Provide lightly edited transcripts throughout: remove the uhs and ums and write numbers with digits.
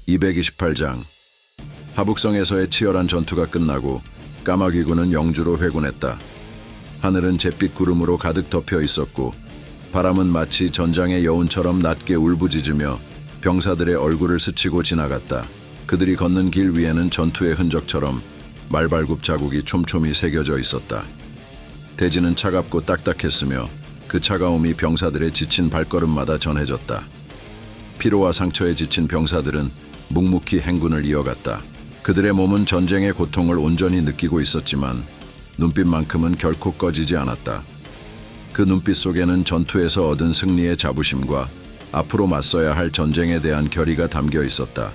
228장. 하북성에서의 치열한 전투가 끝나고 까마귀군은 영주로 회군했다. 하늘은 잿빛 구름으로 가득 덮여 있었고 바람은 마치 전장의 여운처럼 낮게 울부짖으며 병사들의 얼굴을 스치고 지나갔다. 그들이 걷는 길 위에는 전투의 흔적처럼 말발굽 자국이 촘촘히 새겨져 있었다. 대지는 차갑고 딱딱했으며 그 차가움이 병사들의 지친 발걸음마다 전해졌다. 피로와 상처에 지친 병사들은 묵묵히 행군을 이어갔다. 그들의 몸은 전쟁의 고통을 온전히 느끼고 있었지만 눈빛만큼은 결코 꺼지지 않았다. 그 눈빛 속에는 전투에서 얻은 승리의 자부심과 앞으로 맞서야 할 전쟁에 대한 결의가 담겨 있었다.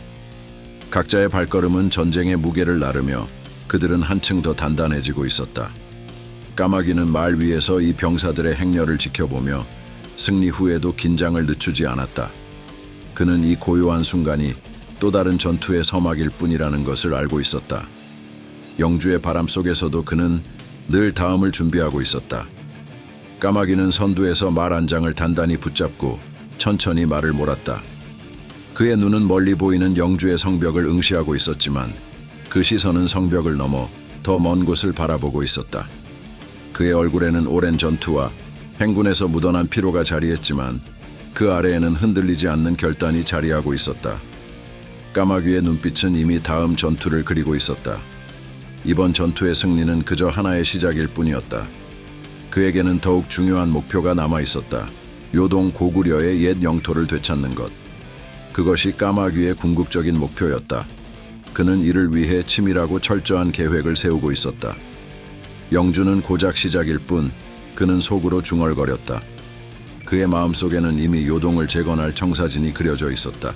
각자의 발걸음은 전쟁의 무게를 나르며 그들은 한층 더 단단해지고 있었다. 까마귀는 말 위에서 이 병사들의 행렬을 지켜보며 승리 후에도 긴장을 늦추지 않았다. 그는 이 고요한 순간이 또 다른 전투의 서막일 뿐이라는 것을 알고 있었다. 영주의 바람 속에서도 그는 늘 다음을 준비하고 있었다. 까마귀는 선두에서 말 한 장을 단단히 붙잡고 천천히 말을 몰았다. 그의 눈은 멀리 보이는 영주의 성벽을 응시하고 있었지만 그 시선은 성벽을 넘어 더 먼 곳을 바라보고 있었다. 그의 얼굴에는 오랜 전투와 행군에서 묻어난 피로가 자리했지만 그 아래에는 흔들리지 않는 결단이 자리하고 있었다. 까마귀의 눈빛은 이미 다음 전투를 그리고 있었다. 이번 전투의 승리는 그저 하나의 시작일 뿐이었다. 그에게는 더욱 중요한 목표가 남아 있었다. 요동 고구려의 옛 영토를 되찾는 것. 그것이 까마귀의 궁극적인 목표였다. 그는 이를 위해 치밀하고 철저한 계획을 세우고 있었다. 영주는 고작 시작일 뿐 그는 속으로 중얼거렸다. 그의 마음속에는 이미 요동을 재건할 청사진이 그려져 있었다.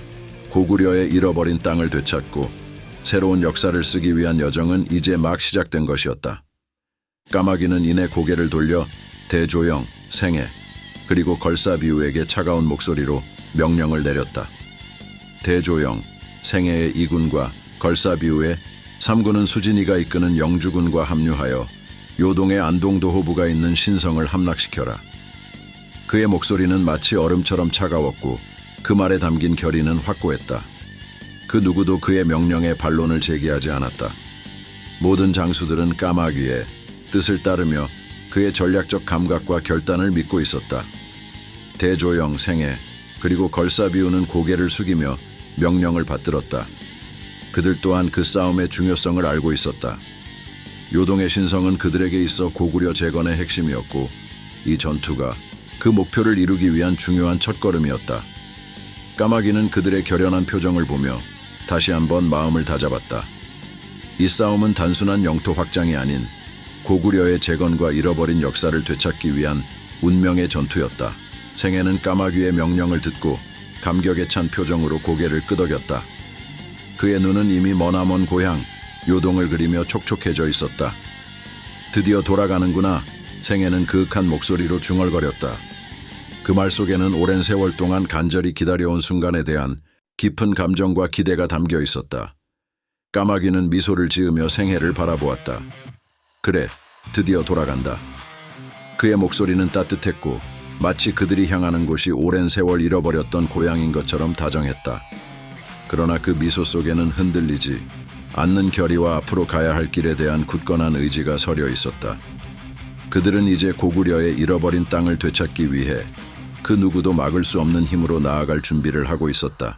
고구려의 잃어버린 땅을 되찾고 새로운 역사를 쓰기 위한 여정은 이제 막 시작된 것이었다. 까마귀는 이내 고개를 돌려 대조영, 생애, 그리고 걸사비우에게 차가운 목소리로 명령을 내렸다. 대조영, 생애의 2군과 걸사비우의 3군은 수진이가 이끄는 영주군과 합류하여 요동의 안동도호부가 있는 신성을 함락시켜라. 그의 목소리는 마치 얼음처럼 차가웠고 그 말에 담긴 결의는 확고했다. 그 누구도 그의 명령에 반론을 제기하지 않았다. 모든 장수들은 까마귀의 뜻을 따르며 그의 전략적 감각과 결단을 믿고 있었다. 대조영, 생애, 그리고 걸사비우는 고개를 숙이며 명령을 받들었다. 그들 또한 그 싸움의 중요성을 알고 있었다. 요동의 신성은 그들에게 있어 고구려 재건의 핵심이었고 이 전투가 그 목표를 이루기 위한 중요한 첫걸음이었다. 까마귀는 그들의 결연한 표정을 보며 다시 한번 마음을 다잡았다. 이 싸움은 단순한 영토 확장이 아닌 고구려의 재건과 잃어버린 역사를 되찾기 위한 운명의 전투였다. 생애는 까마귀의 명령을 듣고 감격에 찬 표정으로 고개를 끄덕였다. 그의 눈은 이미 머나먼 고향 요동을 그리며 촉촉해져 있었다. 드디어 돌아가는구나. 생애는 그윽한 목소리로 중얼거렸다. 그 말 속에는 오랜 세월 동안 간절히 기다려온 순간에 대한 깊은 감정과 기대가 담겨 있었다. 까마귀는 미소를 지으며 생애를 바라보았다. 그래, 드디어 돌아간다. 그의 목소리는 따뜻했고 마치 그들이 향하는 곳이 오랜 세월 잃어버렸던 고향인 것처럼 다정했다. 그러나 그 미소 속에는 흔들리지 않는 결의와 앞으로 가야 할 길에 대한 굳건한 의지가 서려 있었다. 그들은 이제 고구려의 잃어버린 땅을 되찾기 위해 그 누구도 막을 수 없는 힘으로 나아갈 준비를 하고 있었다.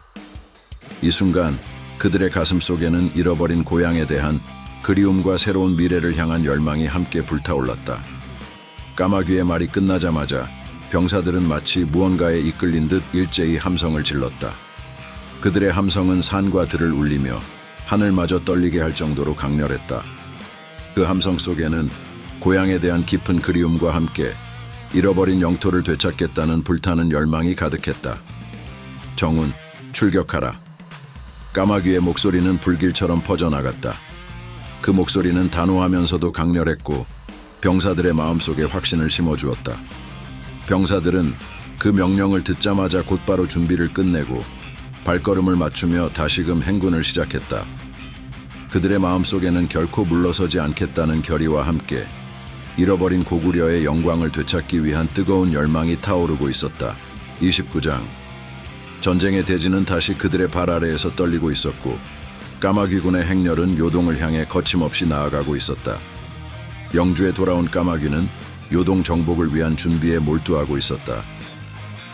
이 순간 그들의 가슴 속에는 잃어버린 고향에 대한 그리움과 새로운 미래를 향한 열망이 함께 불타올랐다. 까마귀의 말이 끝나자마자 병사들은 마치 무언가에 이끌린 듯 일제히 함성을 질렀다. 그들의 함성은 산과 들을 울리며 하늘마저 떨리게 할 정도로 강렬했다. 그 함성 속에는 고향에 대한 깊은 그리움과 함께 잃어버린 영토를 되찾겠다는 불타는 열망이 가득했다. 정훈, 출격하라. 까마귀의 목소리는 불길처럼 퍼져나갔다. 그 목소리는 단호하면서도 강렬했고 병사들의 마음속에 확신을 심어주었다. 병사들은 그 명령을 듣자마자 곧바로 준비를 끝내고 발걸음을 맞추며 다시금 행군을 시작했다. 그들의 마음속에는 결코 물러서지 않겠다는 결의와 함께 잃어버린 고구려의 영광을 되찾기 위한 뜨거운 열망이 타오르고 있었다. 29장. 전쟁의 대지는 다시 그들의 발 아래에서 떨리고 있었고 까마귀군의 행렬은 요동을 향해 거침없이 나아가고 있었다. 영주에 돌아온 까마귀는 요동 정복을 위한 준비에 몰두하고 있었다.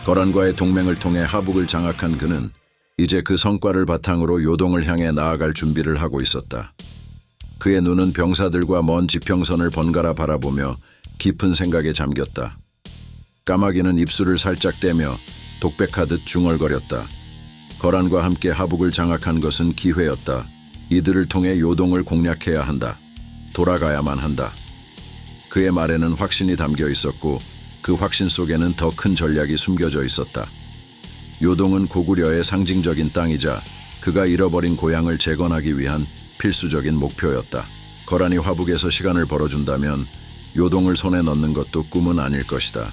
거란과의 동맹을 통해 하북을 장악한 그는 이제 그 성과를 바탕으로 요동을 향해 나아갈 준비를 하고 있었다. 그의 눈은 병사들과 먼 지평선을 번갈아 바라보며 깊은 생각에 잠겼다. 까마귀는 입술을 살짝 떼며 독백하듯 중얼거렸다. 거란과 함께 하북을 장악한 것은 기회였다. 이들을 통해 요동을 공략해야 한다. 돌아가야만 한다. 그의 말에는 확신이 담겨 있었고 그 확신 속에는 더 큰 전략이 숨겨져 있었다. 요동은 고구려의 상징적인 땅이자 그가 잃어버린 고향을 재건하기 위한 필수적인 목표였다. 거란이 화북에서 시간을 벌어준다면 요동을 손에 넣는 것도 꿈은 아닐 것이다.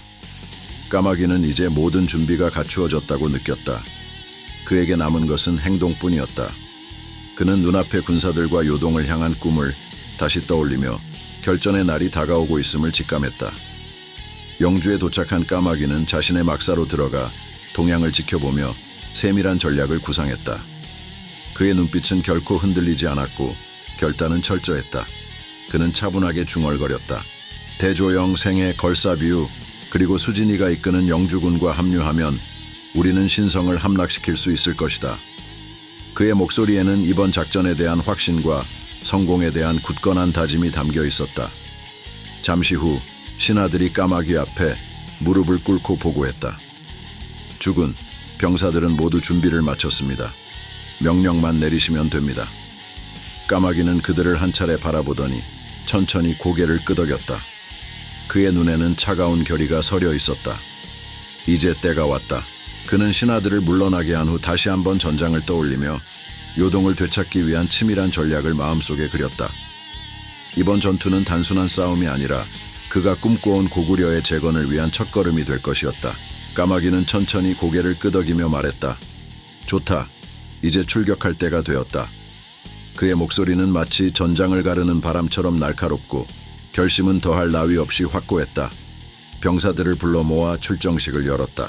까마귀는 이제 모든 준비가 갖추어졌다고 느꼈다. 그에게 남은 것은 행동뿐이었다. 그는 눈앞의 군사들과 요동을 향한 꿈을 다시 떠올리며 결전의 날이 다가오고 있음을 직감했다. 영주에 도착한 까마귀는 자신의 막사로 들어가 동향을 지켜보며 세밀한 전략을 구상했다. 그의 눈빛은 결코 흔들리지 않았고 결단은 철저했다. 그는 차분하게 중얼거렸다. 대조영, 생애, 걸사비우 그리고 수진이가 이끄는 영주군과 합류하면 우리는 신성을 함락시킬 수 있을 것이다. 그의 목소리에는 이번 작전에 대한 확신과 성공에 대한 굳건한 다짐이 담겨 있었다. 잠시 후 신하들이 까마귀 앞에 무릎을 꿇고 보고했다. 주군, 병사들은 모두 준비를 마쳤습니다. 명령만 내리시면 됩니다. 까마귀는 그들을 한 차례 바라보더니 천천히 고개를 끄덕였다. 그의 눈에는 차가운 결의가 서려 있었다. 이제 때가 왔다. 그는 신하들을 물러나게 한 후 다시 한번 전장을 떠올리며 요동을 되찾기 위한 치밀한 전략을 마음속에 그렸다. 이번 전투는 단순한 싸움이 아니라 그가 꿈꿔온 고구려의 재건을 위한 첫걸음이 될 것이었다. 까마귀는 천천히 고개를 끄덕이며 말했다. 좋다. 이제 출격할 때가 되었다. 그의 목소리는 마치 전장을 가르는 바람처럼 날카롭고 결심은 더할 나위 없이 확고했다. 병사들을 불러 모아 출정식을 열었다.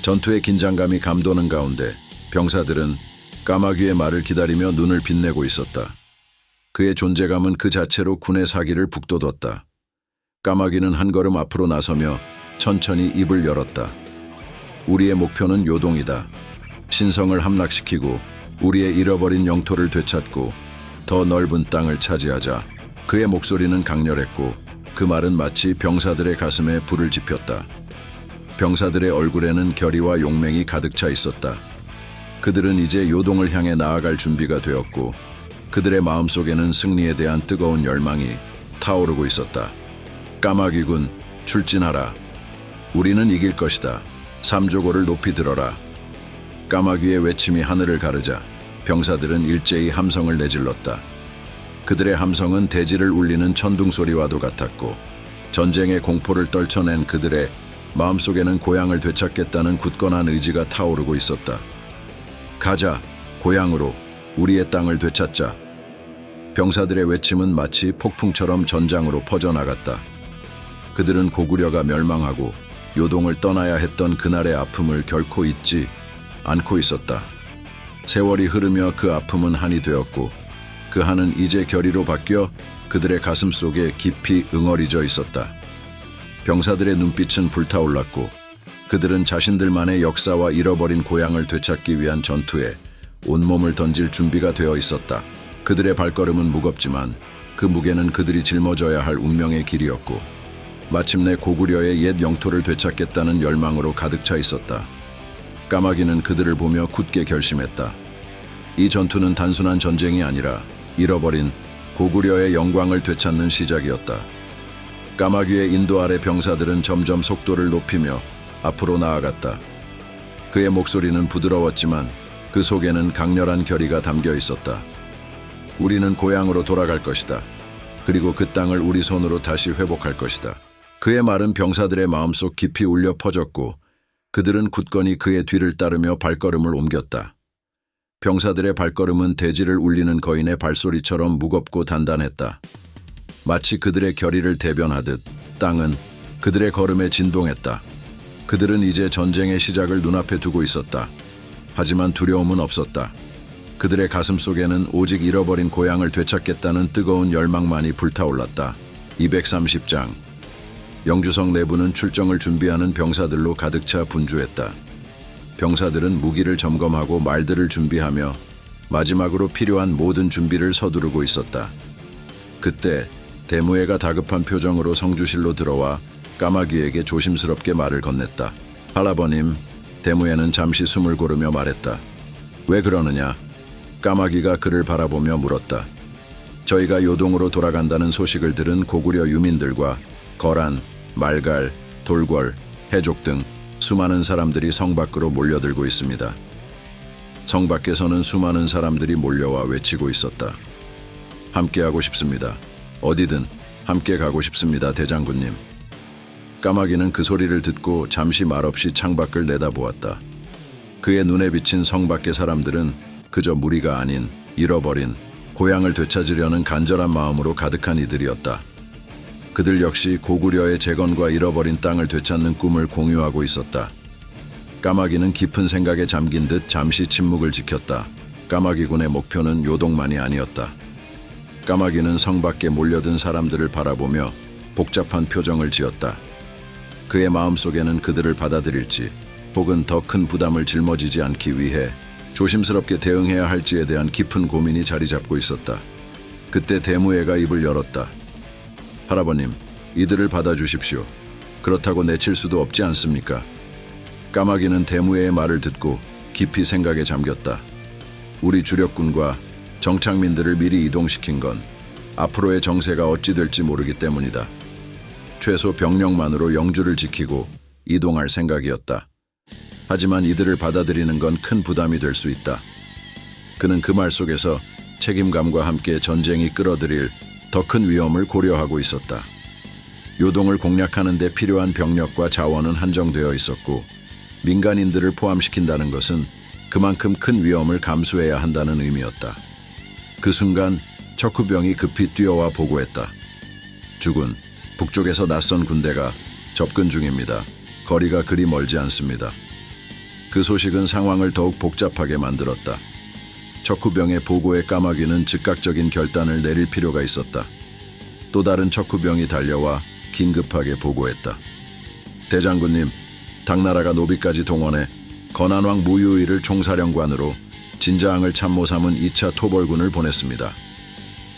전투의 긴장감이 감도는 가운데 병사들은 까마귀의 말을 기다리며 눈을 빛내고 있었다. 그의 존재감은 그 자체로 군의 사기를 북돋웠다. 까마귀는 한 걸음 앞으로 나서며 천천히 입을 열었다. 우리의 목표는 요동이다. 신성을 함락시키고 우리의 잃어버린 영토를 되찾고 더 넓은 땅을 차지하자. 그의 목소리는 강렬했고 그 말은 마치 병사들의 가슴에 불을 지폈다. 병사들의 얼굴에는 결의와 용맹이 가득 차 있었다. 그들은 이제 요동을 향해 나아갈 준비가 되었고 그들의 마음속에는 승리에 대한 뜨거운 열망이 타오르고 있었다. 까마귀군, 출진하라. 우리는 이길 것이다. 삼조고를 높이 들어라. 까마귀의 외침이 하늘을 가르자 병사들은 일제히 함성을 내질렀다. 그들의 함성은 대지를 울리는 천둥 소리와도 같았고 전쟁의 공포를 떨쳐낸 그들의 마음속에는 고향을 되찾겠다는 굳건한 의지가 타오르고 있었다. 가자, 고향으로 우리의 땅을 되찾자. 병사들의 외침은 마치 폭풍처럼 전장으로 퍼져나갔다. 그들은 고구려가 멸망하고 요동을 떠나야 했던 그날의 아픔을 결코 잊지 않고 있었다. 세월이 흐르며 그 아픔은 한이 되었고 그 한은 이제 결의로 바뀌어 그들의 가슴 속에 깊이 응어리져 있었다. 병사들의 눈빛은 불타올랐고 그들은 자신들만의 역사와 잃어버린 고향을 되찾기 위한 전투에 온몸을 던질 준비가 되어 있었다. 그들의 발걸음은 무겁지만 그 무게는 그들이 짊어져야 할 운명의 길이었고 마침내 고구려의 옛 영토를 되찾겠다는 열망으로 가득 차 있었다. 까마귀는 그들을 보며 굳게 결심했다. 이 전투는 단순한 전쟁이 아니라 잃어버린 고구려의 영광을 되찾는 시작이었다. 까마귀의 인도 아래 병사들은 점점 속도를 높이며 앞으로 나아갔다. 그의 목소리는 부드러웠지만 그 속에는 강렬한 결의가 담겨 있었다. 우리는 고향으로 돌아갈 것이다. 그리고 그 땅을 우리 손으로 다시 회복할 것이다. 그의 말은 병사들의 마음속 깊이 울려 퍼졌고 그들은 굳건히 그의 뒤를 따르며 발걸음을 옮겼다. 병사들의 발걸음은 대지를 울리는 거인의 발소리처럼 무겁고 단단했다. 마치 그들의 결의를 대변하듯 땅은 그들의 걸음에 진동했다. 그들은 이제 전쟁의 시작을 눈앞에 두고 있었다. 하지만 두려움은 없었다. 그들의 가슴 속에는 오직 잃어버린 고향을 되찾겠다는 뜨거운 열망만이 불타올랐다. 230장. 영주성 내부는 출정을 준비하는 병사들로 가득 차 분주했다. 병사들은 무기를 점검하고 말들을 준비하며 마지막으로 필요한 모든 준비를 서두르고 있었다. 그때 대무회가 다급한 표정으로 성주실로 들어와 까마귀에게 조심스럽게 말을 건넸다. 할아버님, 대무회는 잠시 숨을 고르며 말했다. 왜 그러느냐? 까마귀가 그를 바라보며 물었다. 저희가 요동으로 돌아간다는 소식을 들은 고구려 유민들과 거란, 말갈, 돌궐, 해족 등 수많은 사람들이 성 밖으로 몰려들고 있습니다. 성 밖에서는 수많은 사람들이 몰려와 외치고 있었다. 함께하고 싶습니다. 어디든 함께 가고 싶습니다, 대장군님. 까마귀는 그 소리를 듣고 잠시 말없이 창밖을 내다보았다. 그의 눈에 비친 성 밖의 사람들은 그저 무리가 아닌 잃어버린 고향을 되찾으려는 간절한 마음으로 가득한 이들이었다. 그들 역시 고구려의 재건과 잃어버린 땅을 되찾는 꿈을 공유하고 있었다. 까마귀는 깊은 생각에 잠긴 듯 잠시 침묵을 지켰다. 까마귀군의 목표는 요동만이 아니었다. 까마귀는 성 밖에 몰려든 사람들을 바라보며 복잡한 표정을 지었다. 그의 마음속에는 그들을 받아들일지 혹은 더 큰 부담을 짊어지지 않기 위해 조심스럽게 대응해야 할지에 대한 깊은 고민이 자리 잡고 있었다. 그때 대무회가 입을 열었다. 할아버님, 이들을 받아주십시오. 그렇다고 내칠 수도 없지 않습니까? 까마귀는 대무회의 말을 듣고 깊이 생각에 잠겼다. 우리 주력군과 정착민들을 미리 이동시킨 건 앞으로의 정세가 어찌 될지 모르기 때문이다. 최소 병력만으로 영주를 지키고 이동할 생각이었다. 하지만 이들을 받아들이는 건 큰 부담이 될 수 있다. 그는 그 말 속에서 책임감과 함께 전쟁이 끌어들일 더 큰 위험을 고려하고 있었다. 요동을 공략하는 데 필요한 병력과 자원은 한정되어 있었고 민간인들을 포함시킨다는 것은 그만큼 큰 위험을 감수해야 한다는 의미였다. 그 순간 척후병이 급히 뛰어와 보고했다. 주군, 북쪽에서 낯선 군대가 접근 중입니다. 거리가 그리 멀지 않습니다. 그 소식은 상황을 더욱 복잡하게 만들었다. 척후병의 보고에 까마귀는 즉각적인 결단을 내릴 필요가 있었다. 또 다른 척후병이 달려와 긴급하게 보고했다. 대장군님, 당나라가 노비까지 동원해 건한왕 무유의를 총사령관으로 진자항을 참모 삼은 2차 토벌군을 보냈습니다.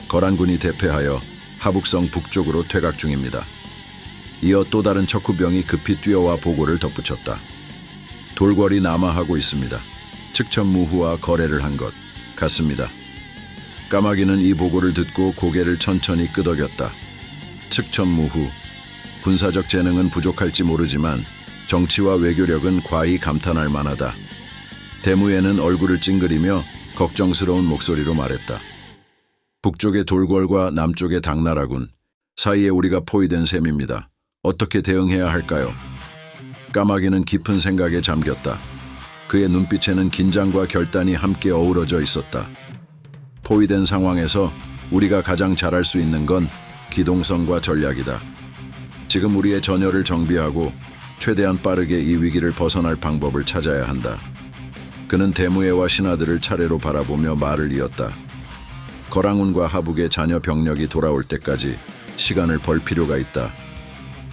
거란군이 대패하여 하북성 북쪽으로 퇴각 중입니다. 이어 또 다른 척후병이 급히 뛰어와 보고를 덧붙였다. 돌궐이 남하하고 있습니다. 측천무후와 거래를 한 것 같습니다. 까마귀는 이 보고를 듣고 고개를 천천히 끄덕였다. 측천무후, 군사적 재능은 부족할지 모르지만 정치와 외교력은 과히 감탄할 만하다. 대무회는 얼굴을 찡그리며 걱정스러운 목소리로 말했다. 북쪽의 돌궐과 남쪽의 당나라군 사이에 우리가 포위된 셈입니다. 어떻게 대응해야 할까요? 까마귀는 깊은 생각에 잠겼다. 그의 눈빛에는 긴장과 결단이 함께 어우러져 있었다. 포위된 상황에서 우리가 가장 잘할 수 있는 건 기동성과 전략이다. 지금 우리의 전열을 정비하고 최대한 빠르게 이 위기를 벗어날 방법을 찾아야 한다. 그는 대무회와 신하들을 차례로 바라보며 말을 이었다. 거랑운과 하북의 자녀 병력이 돌아올 때까지 시간을 벌 필요가 있다.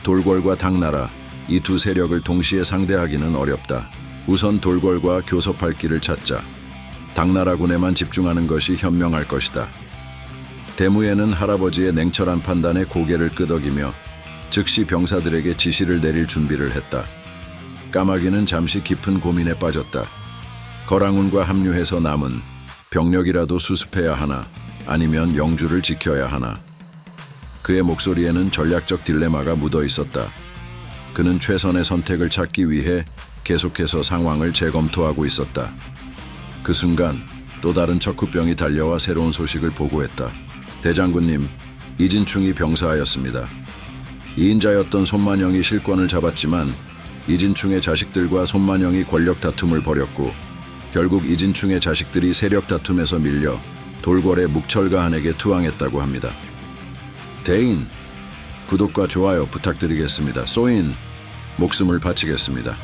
돌궐과 당나라, 이 두 세력을 동시에 상대하기는 어렵다. 우선 돌궐과 교섭할 길을 찾자. 당나라군에만 집중하는 것이 현명할 것이다. 대무회는 할아버지의 냉철한 판단에 고개를 끄덕이며 즉시 병사들에게 지시를 내릴 준비를 했다. 까마귀는 잠시 깊은 고민에 빠졌다. 거랑운과 합류해서 남은 병력이라도 수습해야 하나, 아니면 영주를 지켜야 하나. 그의 목소리에는 전략적 딜레마가 묻어 있었다. 그는 최선의 선택을 찾기 위해 계속해서 상황을 재검토하고 있었다. 그 순간 또 다른 척후병이 달려와 새로운 소식을 보고했다. 대장군님, 이진충이 병사하였습니다. 이인자였던 손만영이 실권을 잡았지만 이진충의 자식들과 손만영이 권력 다툼을 벌였고 결국 이진충의 자식들이 세력 다툼에서 밀려 돌궐의 묵철가한에게 투항했다고 합니다. 대인, 구독과 좋아요 부탁드리겠습니다. 쏘인, 목숨을 바치겠습니다.